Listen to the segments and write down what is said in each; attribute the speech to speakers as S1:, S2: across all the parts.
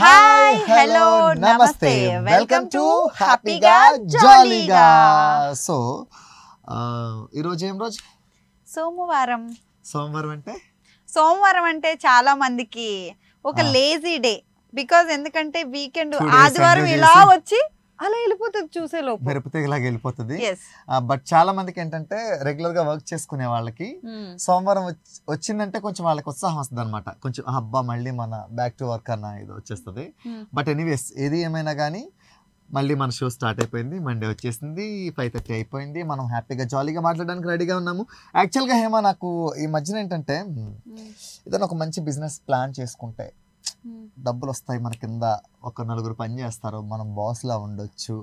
S1: Hi hello నమస్తే welcome to హ్యాపీగా జాలీగా.
S2: సో ఈరోజు ఏం రోజు?
S1: సోమవారం.
S2: సోమవారం
S1: అంటే చాలా మందికి ఒక లేజీ డే. బికాజ్ ఎందుకంటే వీకెండ్ ఆదివారం ఇలా వచ్చి అలా వెళ్ళిపోతుంది, చూసేలోపు
S2: మెరుపుతీగలాగా వెళ్ళిపోతుంది. బట్ చాలా మందికి ఏంటంటే రెగ్యులర్ గా వర్క్ చేసుకునే వాళ్ళకి సోమవారం వచ్చిందంటే కొంచెం వాళ్ళకి ఉత్సాహం వస్తుంది అనమాట. కొంచెం అబ్బా మళ్ళీ మన బ్యాక్ టు వర్క్ అన్న ఇది వచ్చేస్తుంది. బట్ ఎనీవేస్ ఏది ఏమైనా కానీ మళ్ళీ మన షో స్టార్ట్ అయిపోయింది. మండే వచ్చేసింది, 5:30 అయిపోయింది. మనం హ్యాపీగా జాలీగా మాట్లాడడానికి రెడీగా ఉన్నాము. యాక్చువల్గా హేమ, నాకు ఈ మధ్యన ఏంటంటే ఏదైనా ఒక మంచి బిజినెస్ ప్లాన్ చేసుకుంటే డబ్బులు వస్తాయి, మన కింద ఒక నలుగురు పని చేస్తారు, మనం బాస్లా ఉండొచ్చు,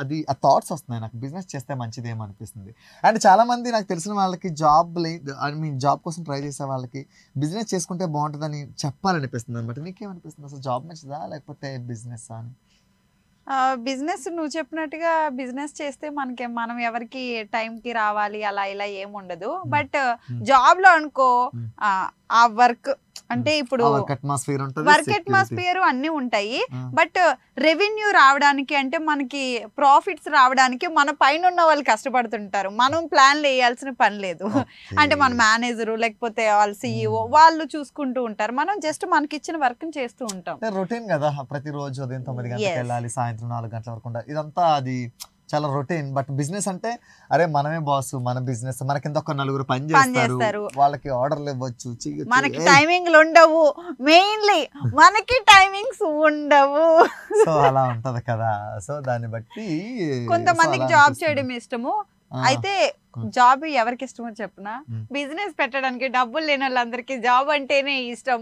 S2: అది ఆ థాట్స్ వస్తున్నాయి నాకు. బిజినెస్ చేస్తే మంచిది ఏమనిపిస్తుంది. అండ్ చాలా మంది నాకు తెలిసిన వాళ్ళకి జాబ్ కోసం ట్రై చేసే వాళ్ళకి బిజినెస్ చేసుకుంటే బాగుంటుందని చెప్పాలనిపిస్తుంది అనమాట. నీకేమనిపిస్తుంది అసలు, జాబ్ మంచిదా లేకపోతే బిజినెస్ అని?
S1: బిజినెస్ నువ్వు చెప్పినట్టుగా బిజినెస్ చేస్తే మనం ఎవరికి టైంకి రావాలి అలా ఇలా ఏముండదు. బట్ జాబ్ లో అనుకో ఆ వర్క్ అంటే ఇప్పుడు వర్క్ అట్మాస్ఫియర్ అన్ని ఉంటాయి. బట్ రెవెన్యూ రావడానికి అంటే మనకి ప్రాఫిట్స్ రావడానికి మన పైన ఉన్న వాళ్ళు కష్టపడుతుంటారు. మనం ప్లాన్లు వేయాల్సిన పని లేదు. అంటే మన మేనేజరు లేకపోతే వాళ్ళ CEO వాళ్ళు చూసుకుంటూ ఉంటారు. మనం జస్ట్ మనకి ఇచ్చిన వర్క్ చేస్తూ ఉంటాం.
S2: రొటీన్ కదా, ప్రతిరోజు ఉదయం 9 గంటలకు వెళ్ళాలి, సాయంత్రం 4 గంటల వరకు ఇదంతా అది చాలా రొటీన్. బట్ బిజినెస్ అంటే అరే మనమే బాస్, మన బిజినెస్, మన కింద ఒక నలుగురు పని చేస్తారు, వాళ్ళకి ఆర్డర్లు ఇవ్వచ్చు,
S1: మనకి టైమింగ్లు ఉండవు. మెయిన్లీ మనకి టైమింగ్స్ ఉండవు.
S2: సో అలా ఉంటది కదా. సో దాన్ని బట్టి
S1: కొంతమందికి జాబ్ చేయడం ఇష్టము. అయితే జాబ్ ఎవరికి ఇష్టమో చెప్పనా, బిజినెస్ పెట్టడానికి డబ్బులు లేని వాళ్ళందరికీ జాబ్ అంటేనే ఇష్టం.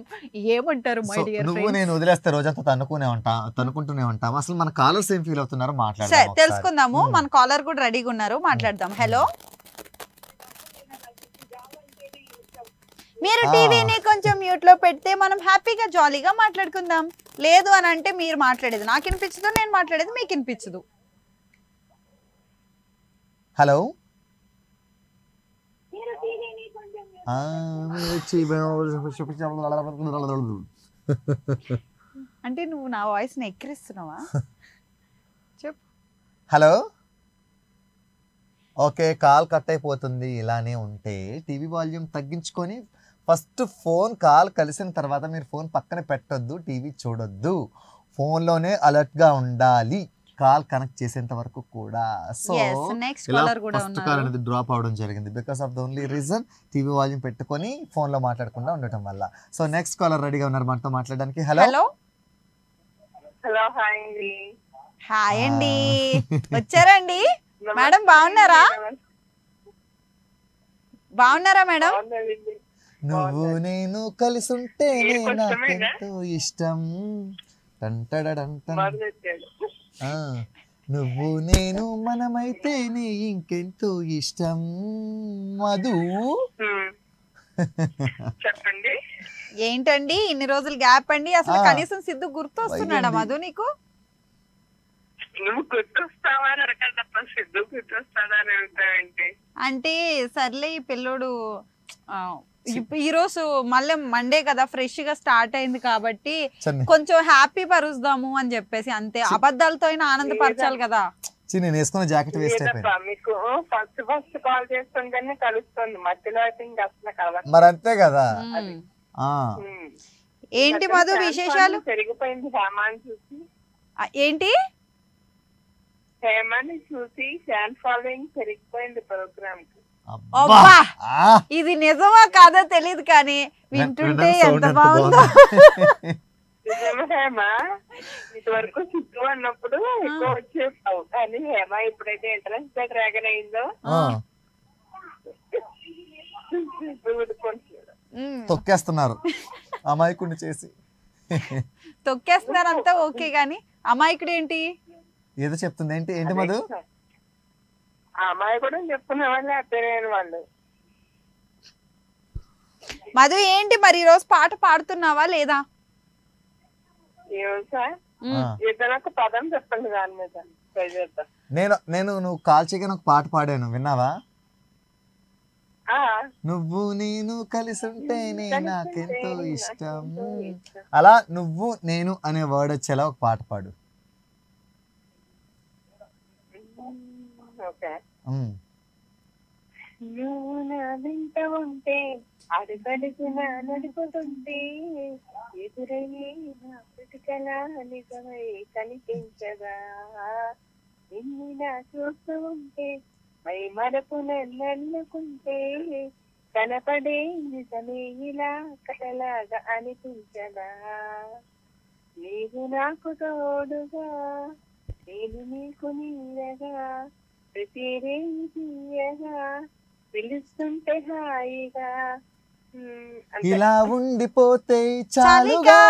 S1: ఏమంటారు మై డియర్
S2: నువ్వు నేను వదిలేస్తే రోజంతా తనుకుంటూనే ఉంటాం. అసలు మన కాలర్స్ ఏం ఫీల్ అవుతున్నారో మాట్లాడదాం,
S1: తెలుసుకుందాము. మన కాలర్ కూడా రెడీగా ఉన్నారు, మాట్లాడదాం. హలో, మీరు టీవీని కొంచెం మ్యూట్ లో పెడితే మనం హ్యాపీగా జాలీగా మాట్లాడుకుందాం. లేదు అని అంటే మీరు మాట్లాడేది నాకు వినిపించదు, నేను మాట్లాడేది మీకు వినిపించదు.
S2: హలో,
S1: అంటే నువ్వు నా వాయిస్ ని ఎక్కిరిస్తున్నావా? చెప్పు.
S2: హలో, ఓకే, కాల్ కట్ అయిపోతుంది. ఇలానే ఉంటే టీవీ వాల్యూమ్ తగ్గించుకొని ఫస్ట్ ఫోన్ కాల్ కలిసిన తర్వాత మీరు ఫోన్ పక్కన పెట్టొద్దు, టీవీ చూడొద్దు, ఫోన్లోనే అలర్ట్గా ఉండాలి కాల్ కనెక్ట్ చేసేంత వరకు కూడా. సో ఫస్ట్ కాల్ అనేది డ్రాప్ అవడం జరిగింది because of the only reason TV volume పెట్టుకొని ఫోన్ లో మాట్లాడకుండా ఉండటం వల్ల. సో నెక్స్ట్ కాలర్ రెడీగా ఉన్నారు మనతో మాట్లాడడానికి. హలో.
S1: హాయ్ అండి, వచ్చారండి మేడం. బాగున్నారా మేడం?
S2: నువ్వు నేను కలిసి ఉంటేనే నాకెంతో ఇష్టం, నువ్వు నేను మనమైతేనే ఇంకెంతో ఇష్టం. మధు
S3: చెప్పండి.
S1: ఏంటండి ఇన్ని రోజులు గ్యాప్ అండి? అసలు కనీసం సిద్ధు గుర్తు వస్తున్నాడా మధు నీకు?
S3: నువ్వు గుర్తొస్తావా అని అడగాలి తప్ప సిద్ధు గుర్తొస్తాడా అని అడుగుతావంటే.
S1: అంటే సర్లే, ఈ పిల్లోడు ఈ రోజు మళ్ళీ మండే కదా, ఫ్రెష్ గా స్టార్ట్ అయింది కాబట్టి కొంచెం హ్యాపీ పరుస్తాము అని చెప్పేసి, అంతే. అబద్ధాలతో అయినా ఆనందపరచాలి కదా.
S2: నేను వేసుకున్న జాకెట్ వేస్ట్ అయిపోయింది.
S3: మీకు ఫస్ట్ కాల్ చేస్తుంటేనే కలుస్తుంది, మధ్యలో అయితే ఇంకా అసలు కలవదు.
S2: మరి అంతే కదా.
S1: ఏంటి మధు విశేషాలు?
S3: పెరిగిపోయింది హేమాని చూసి.
S1: ఏంటి?
S3: హేమాని చూసి ఫ్యాన్ ఫాలోయింగ్ పెరిగిపోయింది ప్రోగ్రామ్ కి.
S1: ఇది నిజమా కాదో తెలియదు కానీ వింటుంటే ఎంత బాగుందో.
S3: హేమా ఇదివరకు సిద్ధు అన్నప్పుడు ఎక్కువ వచ్చేస్తావు, కానీ హేమా ఎప్పుడైతే ఇంట్రెస్ట్ డ్రాగన్ అయిందో
S2: తొక్కేస్తున్నారు అమాయకుడిని చేసి.
S1: తొక్కేస్తున్నారు అంతా ఓకే, గాని అమాయకుడు ఏంటి
S2: ఏదో చెప్తుంది. ఏంటి మధు?
S3: అమ్మాయి కూడా చెప్తున్నా వాళ్ళు అత్తలేని వాళ్ళు.
S1: మధు ఏంటి మరి ఈ రోజు పాట పాడుతున్నావా లేదా?
S3: ఏదైనా ఒక పదం చెప్పండి దాని మీద.
S2: నేను నువ్వు కాల్ చేయగా ఒక పాట పాడాను, విన్నావా?
S3: ఆ,
S2: నువ్వు నేను కలిసి ఉంటేనే నాకెంతో ఇష్టం.
S3: నాకెంతో ఇష్టం.
S2: అలా నువ్వు నేను అనే వర్డ్ వచ్చేలా ఒక పాట పాడు.
S3: ఓకే.
S2: ఉమ్.
S3: నువ్వు నా వెంట ఉంటే అడుగడుగున నడుపుతుంటే ఎదురయ్యే నా బ్రతుకల నిజమై కనిపించగా నిన్ను నా చూస్తూ ఉంటే మై మరపు నన్నుకుంటే కనపడే నిజమే ఇలా కథలాగా అనిపించగా నీవు నాకు తోడుగా నేను నీకు నీడగా ప్రతిరే తీయగా పిలుస్తుంటే హాయిగా అంతే.
S2: ఇలా ఉండిపోతే చాలుగా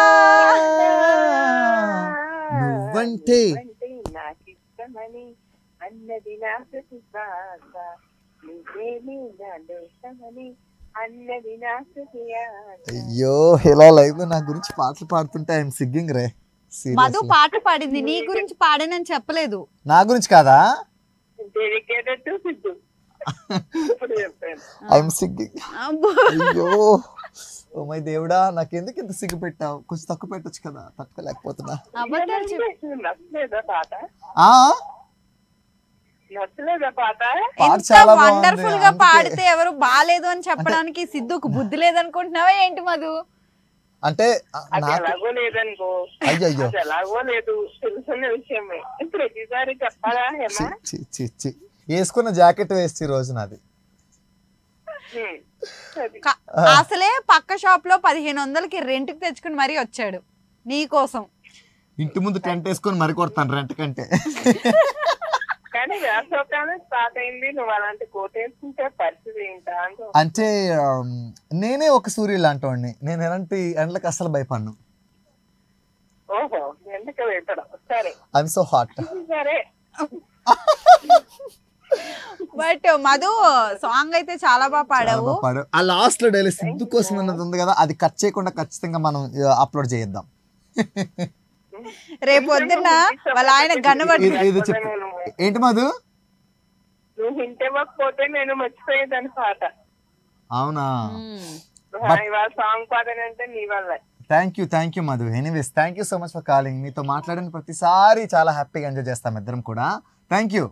S2: నువ్వంటే
S3: నువ్వంటే నాకిష్టమని అన్నది నా ప్రతిభాస నువ్వేమీ నా దోషమని అన్నది నా హృదయాస.
S2: అయ్యో ఇలా లైవ్ లో నా గురించి పాటలు పాడుతుంటే ఐఎమ్ సిగ్గింగ్ రే.
S1: మధు పాట పాడింది, నీ గురించి పాడానని చెప్పలేదు.
S2: నా గురించి కాదా?
S3: Dedicated to Siddhu. ఇప్పుడు చెప్పాను.
S2: ఐఎమ్ సిగ్గింగ్.
S1: అబ్బో.
S2: అయ్యో ఓ మై దేవుడా, నాకెందుకు ఇంత సిగ్గు పెట్టావు? కొంచెం తక్కువ పెట్టొచ్చు కదా, తట్టుకోలేకపోతున్నా.
S1: అబద్ధాలు చెప్పు.
S3: నచ్చలేదా పాట?
S2: ఆ
S3: నచ్చలేదా పాట?
S2: పాట
S1: ఎంత
S2: చాలా బాగుంది,
S1: వండర్ఫుల్ గా
S2: అందుకే.
S1: పాడితే ఎవరు బాలేదు అని చెప్పడానికి సిద్ధుకు బుద్ధి లేదనుకుంటున్నావా ఏంటి మధు?
S2: అంటే
S3: అది
S2: నాకు
S3: ఎలాగో లేదనుకో.
S2: అయ్యో
S3: అది ఎలాగో లేదు, తెలుసున్న విషయమే. ప్రతిసారి చెప్పాలా హేమా?
S2: వేసుకున్న జాకెట్ వేస్తే ఈ రోజు నాది.
S3: అది.
S1: అసలే పక్క షాప్ లో 1500కి రెంట్ కి తెచ్చుకుని మరీ వచ్చాడు నీ కోసం.
S2: ఇంటి ముందు టెంట్ వేసుకొని మరి కొడతాను రెంట్ కంటే.
S3: కానీ వేసవకాలం స్టార్ట్ అయింది, నువ్వు అలాంటి కోట్ వేసుకుంటే పరిస్థితి ఏంటా అంటూ.
S2: అంటే నేనే ఒక సూర్యుడు లాంటి వాడిని. నేను ఎలాంటి ఎండలకు అస్సలు భయపడను.
S3: ఓహో, ఎందుకు పెట్టడం? సరే
S2: ఐఎమ్ సో హాట్.
S3: సరే.
S1: బట్ మధు సాంగ్ అయితే చాలా బాగా పాడావు.
S2: ఆ లాస్ట్ లో డైలీ సిద్ధు కోసం అన్నది ఉంది కదా, అది కట్ చేయకుండా ఖచ్చితంగా మనం అప్లోడ్ చేద్దాం.
S1: రేపు పొద్దున్న వాళ్ళ ఆయన గన్నబడి
S2: ఇది చెప్పు. ఏంటి మధు?
S3: నువ్వు హింట్ ఇవ్వకపోతే నేను మర్చిపోయేదాన్ని పాట.
S2: అవునా?
S3: ఇవాళ సాంగ్ పాడనంటే నీ వల్ల.
S2: Thank you Madhu. Anyways thank you so much for calling. మీతో మాట్లాడిన ప్రతిసారి చాలా హ్యాపీగా ఎంజాయ్ చేస్తాం ఇద్దరం కూడా. Thank you.